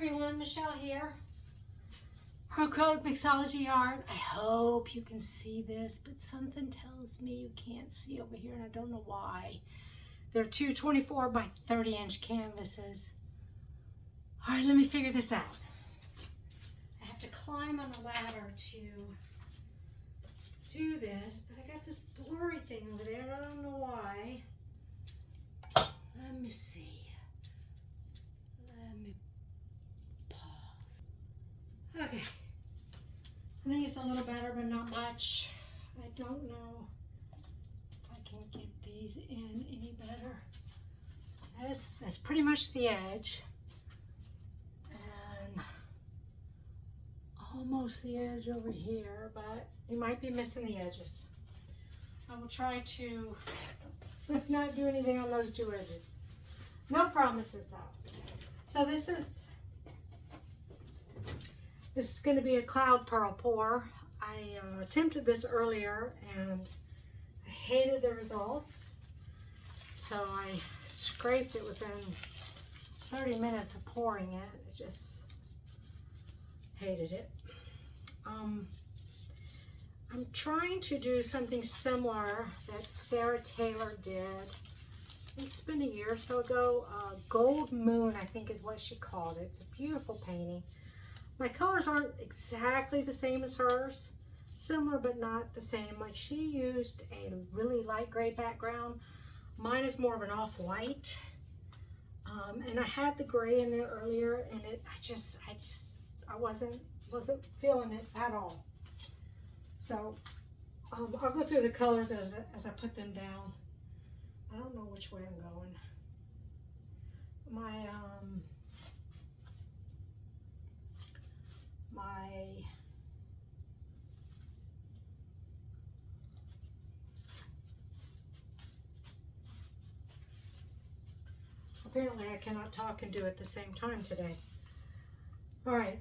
everyone, Michelle here. Acrylic mixology art. I hope you can see this, but something tells me you can't see over here, and I don't know why. They're two 24 by 30 inch canvases. All right, let me figure this out. I have to climb on a ladder to do this, but I got this blurry thing over there, and I don't know why. Let me see. Let me pause. Okay. I think it's a little better, but not much. I don't know if I can get these in any better. That's pretty much the edge. And almost the edge over here, but you might be missing the edges. I will try to not do anything on those two edges. No promises though. So this is going to be a cloud pearl pour. I attempted this earlier and I hated the results. So I scraped it within 30 minutes of pouring it. I just hated it. I'm trying to do something similar that Sara Taylor did. I think it's been a year or so ago. Gold Moon, I think is what she called it. It's a beautiful painting. My colors aren't exactly the same as hers. Similar, but not the same. Like, she used a really light gray background. Mine is more of an off-white. And I had the gray in there earlier, and I wasn't feeling it at all. So I'll go through the colors as I put them down. I don't know which way I'm going. Apparently I cannot talk and do it at the same time today. All right,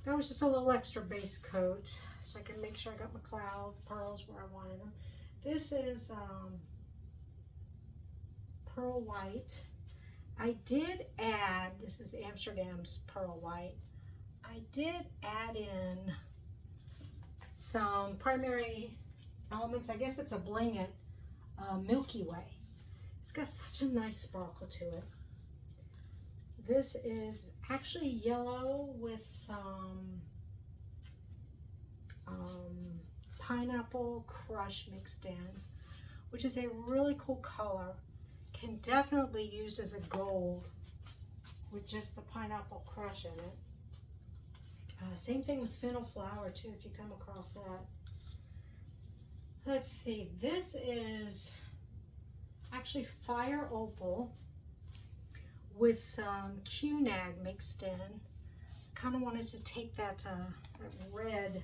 that was just a little extra base coat so I can make sure I got my cloud pearls where I wanted them. This is pearl white. I did add, this is Amsterdam's pearl white. I did add in some primary elements. I guess it's a Bling It Milky Way. It's got such a nice sparkle to it. This is actually yellow with some pineapple crush mixed in, which is a really cool color. Can definitely be used as a gold with just the pineapple crush in it. Same thing with fennel flower too, if you come across that. Let's see, this is actually fire opal with some QNAG mixed in. Kind of wanted to take that red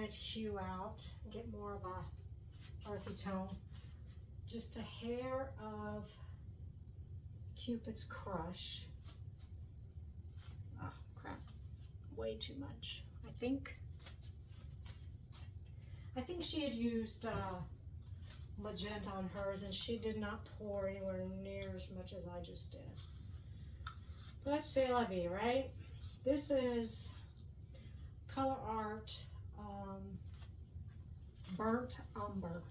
hue out and get more of a earthy tone. Just a hair of Cupid's Crush. Oh crap, way too much. I think she had used Magenta on hers, and she did not pour anywhere near as much as I just did. But c'est la vie, right? This is Color Art Burnt Umber.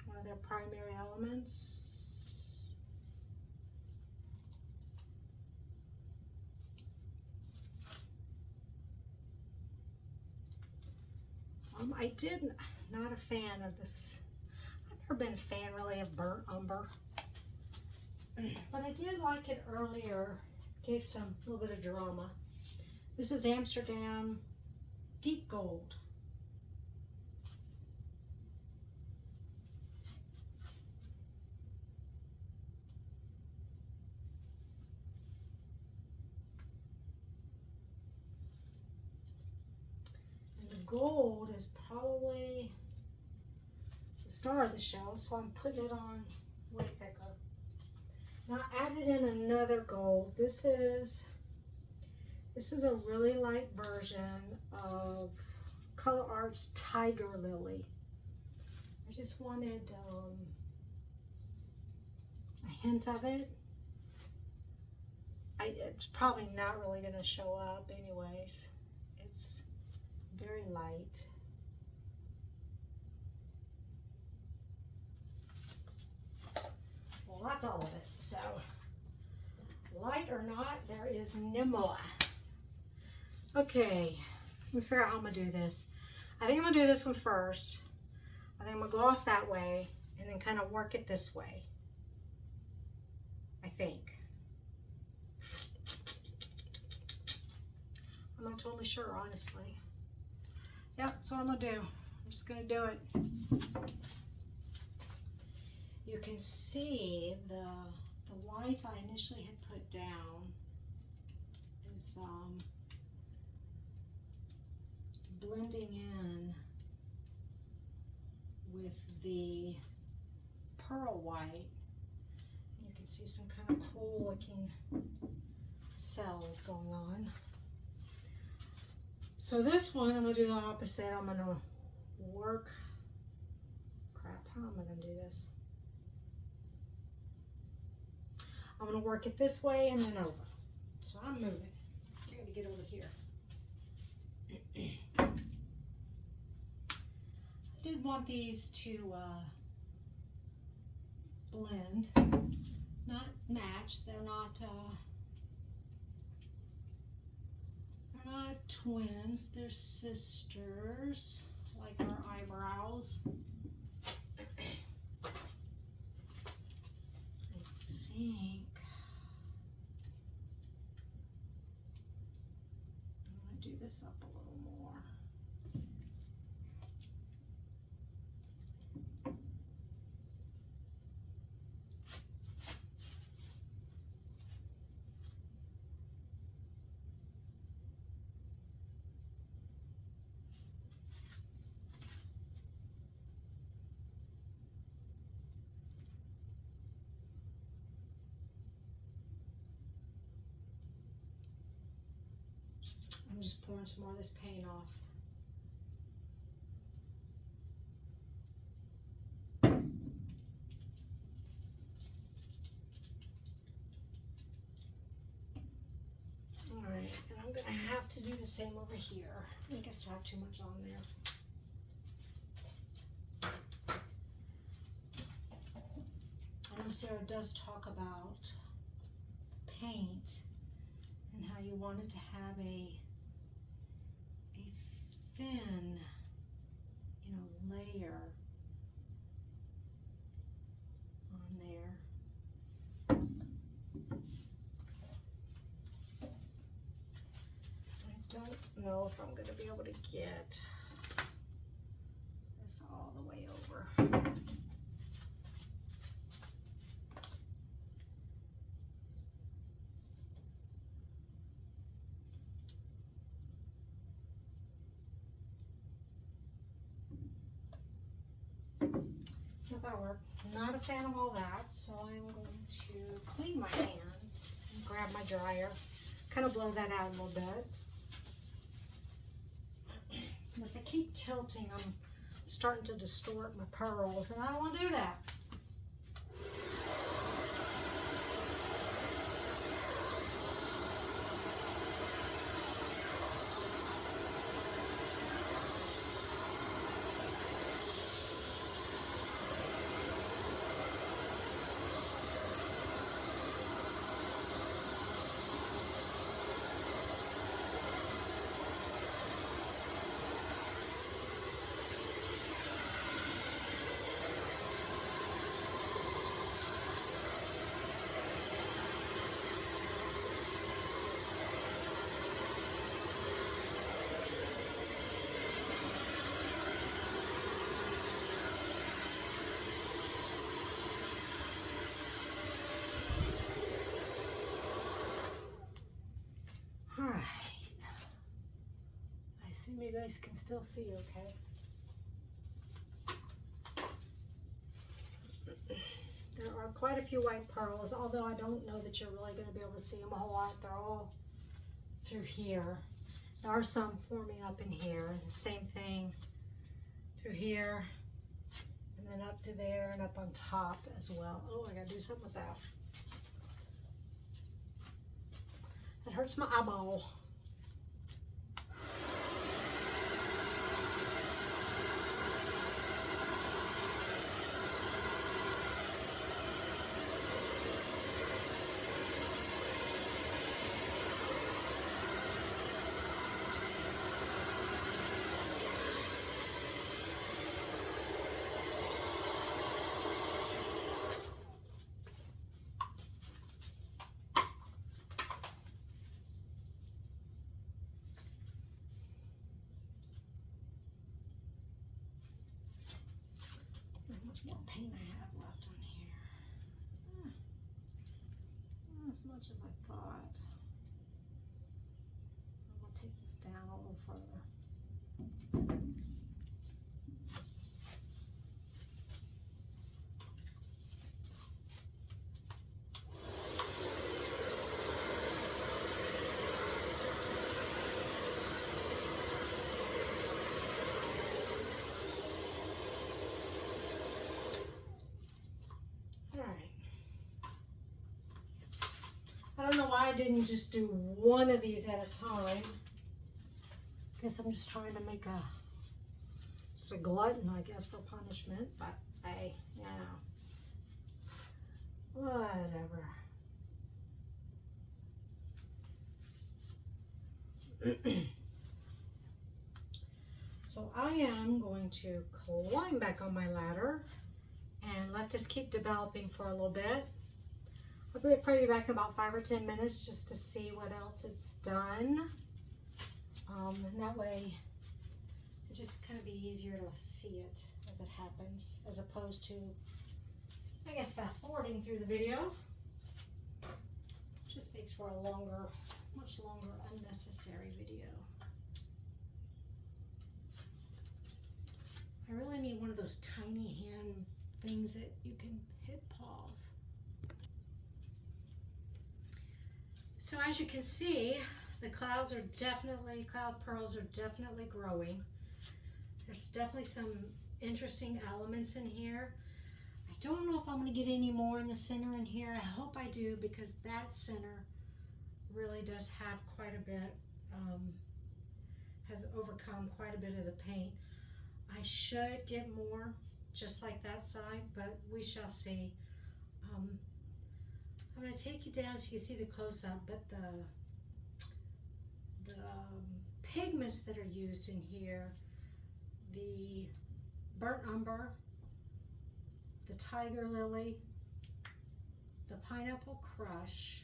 One of their primary elements. I did not a fan of this. I've never been a fan really of burnt umber, but I did like it earlier. Gave some little bit of drama. This is Amsterdam Deep Gold. Gold is probably the star of the show, so I'm putting it on way thicker. Now I added in another gold. This is a really light version of Color Art's Tiger Lily. I just wanted a hint of it. it's probably not really going to show up anyways. It's very light. Well, that's all of it. So, light or not, there is no more. Okay, let me figure out how I'm going to do this. I think I'm going to do this one first. I think I'm going to go off that way and then kind of work it this way. I think. I'm not totally sure, honestly. Yep, that's what I'm going to do. I'm just going to do it. You can see the white I initially had put down is blending in with the pearl white. You can see some kind of cool looking cells going on. So this one, I'm going to do the opposite. I'm going to work, crap, how am I going to do this? I'm going to work it this way and then over. So I'm moving. I got to get over here. I did want these to blend, not match. They're not twins. They're sisters, like our eyebrows. I think I'm going to do this up a little more. I'm just pouring some more of this Payne off. Alright, and I'm going to have to do the same over here. I think I still have too much on there. I know Sarah does talk about paint and how you wanted to have a thin, layer on there. I don't know if I'm going to be able to get this all the way over. That'll work. Not a fan of all that, so I'm going to clean my hands and grab my dryer, kind of blow that out a little bit. And if I keep tilting, I'm starting to distort my pearls, and I don't want to do that. Alright, I assume you guys can still see okay. There are quite a few white pearls, although I don't know that you're really going to be able to see them a whole lot. They're all through here. There are some forming up in here, and the same thing through here, and then up through there and up on top as well. Oh, I got to do something with that. That hurts my eyeball. More paint I have left on here. Not as much as I thought. I'm going to take this down a little further. I don't know why I didn't just do one of these at a time. Guess I'm just trying to make just a glutton, I guess, for punishment. But hey, you know, whatever. So I am going to climb back on my ladder and let this keep developing for a little bit. I'll be probably back in about 5 or 10 minutes just to see what else it's done. And that way it just kind of be easier to see it as it happens, as opposed to, I guess, fast forwarding through the video. Just makes for a longer, much longer, unnecessary video. I really need one of those tiny hand things that you can hit pause. So as you can see, the cloud pearls are definitely growing. There's definitely some interesting elements in here. I don't know if I'm going to get any more in the center in here. I hope I do, because that center really does have quite a bit, has overcome quite a bit of the paint. I should get more just like that side, but we shall see. I'm going to take you down so you can see the close-up, but the pigments that are used in here, the burnt umber, the tiger lily, the pineapple crush,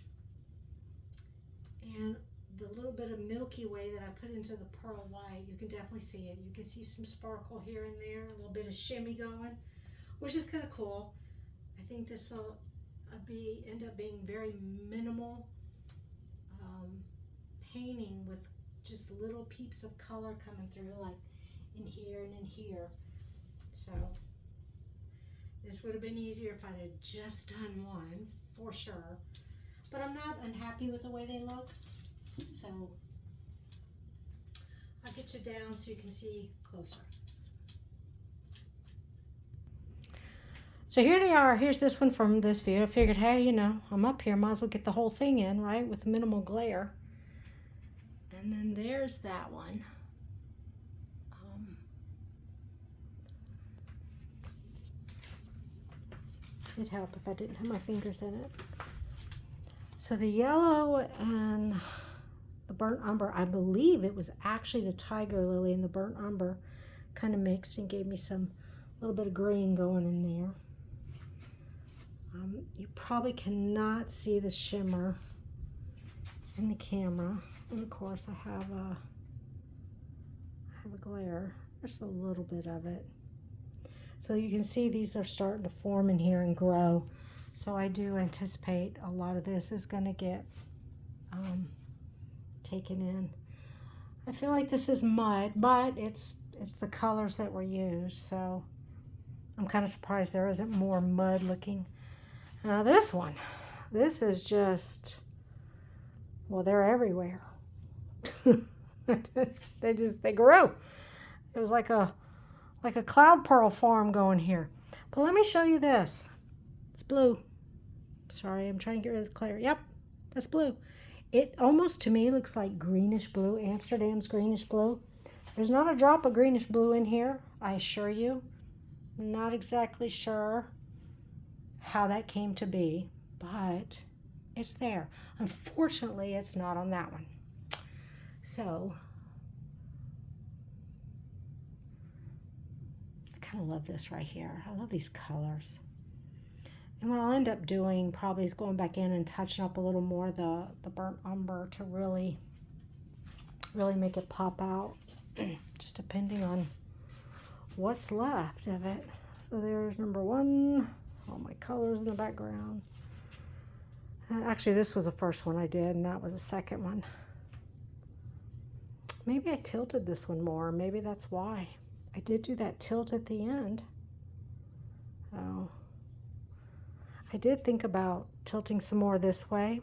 and the little bit of Milky Way that I put into the pearl white. You can definitely see it. You can see some sparkle here and there, a little bit of shimmy going, which is kind of cool. I think this will end up being very minimal painting with just little peeps of color coming through, like in here and in here. So this would have been easier if I'd have just done one, for sure. But I'm not unhappy with the way they look, so I'll get you down so you can see closer. So here they are. Here's this one from this view. I figured, hey, you know, I'm up here, might as well get the whole thing in, right, with minimal glare. And then there's that one. It'd help if I didn't have my fingers in it. So the yellow and the burnt umber, I believe it was actually the tiger lily and the burnt umber kind of mixed and gave me some little bit of green going in there. You probably cannot see the shimmer in the camera, and of course I have a glare. There's a little bit of it, so you can see these are starting to form in here and grow. So I do anticipate a lot of this is going to get taken in. I feel like this is mud, but it's the colors that were used, so I'm kind of surprised there isn't more mud looking. Now this one, this is just, well, they're everywhere. they grew. It was like a cloud pearl farm going here. But let me show you this. It's blue. Sorry, I'm trying to get rid of the glare. Yep, that's blue. It almost to me looks like greenish blue, Amsterdam's greenish blue. There's not a drop of greenish blue in here, I assure you. Not exactly sure how that came to be, but it's there. Unfortunately, it's not on that one. So, I kind of love this right here. I love these colors. And what I'll end up doing probably is going back in and touching up a little more the burnt umber to really make it pop out, just depending on what's left of it. So there's number one, all my colors in the background. Actually, this was the first one I did, and that was the second one. Maybe I tilted this one more. Maybe that's why. I did do that tilt at the end. Oh. I did think about tilting some more this way,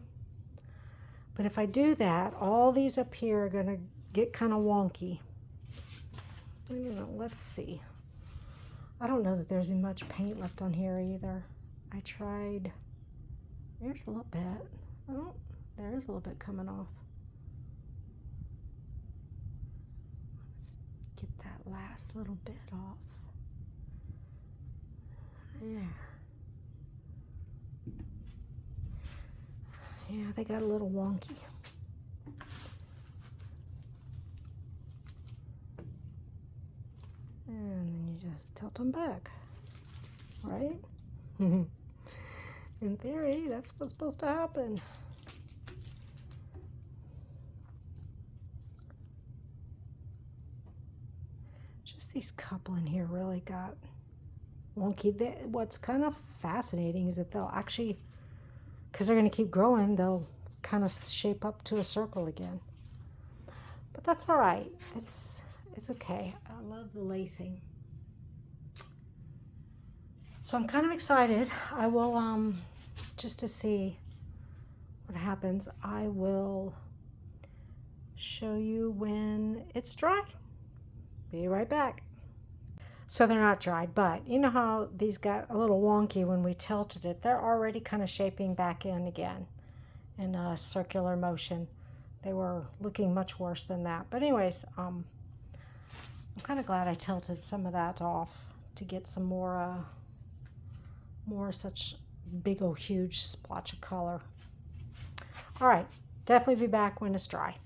but if I do that, all these up here are going to get kind of wonky. You know, let's see. I don't know that there's much paint left on here either. I tried. There's a little bit. Oh, there is a little bit coming off. Let's get that last little bit off. There. Yeah, they got a little wonky. And then you just tilt them back, right? In theory, that's what's supposed to happen. Just these couple in here really got wonky. What's kind of fascinating is that they'll actually, because they're going to keep growing, they'll kind of shape up to a circle again. But that's all right. It's okay. I love the lacing. So I'm kind of excited. I will, just to see what happens, I will show you when it's dry. Be right back. So they're not dried, but you know how these got a little wonky when we tilted it? They're already kind of shaping back in again in a circular motion. They were looking much worse than that. But anyways, I'm kind of glad I tilted some of that off to get some more such big old huge splotch of color. All right, definitely be back when it's dry.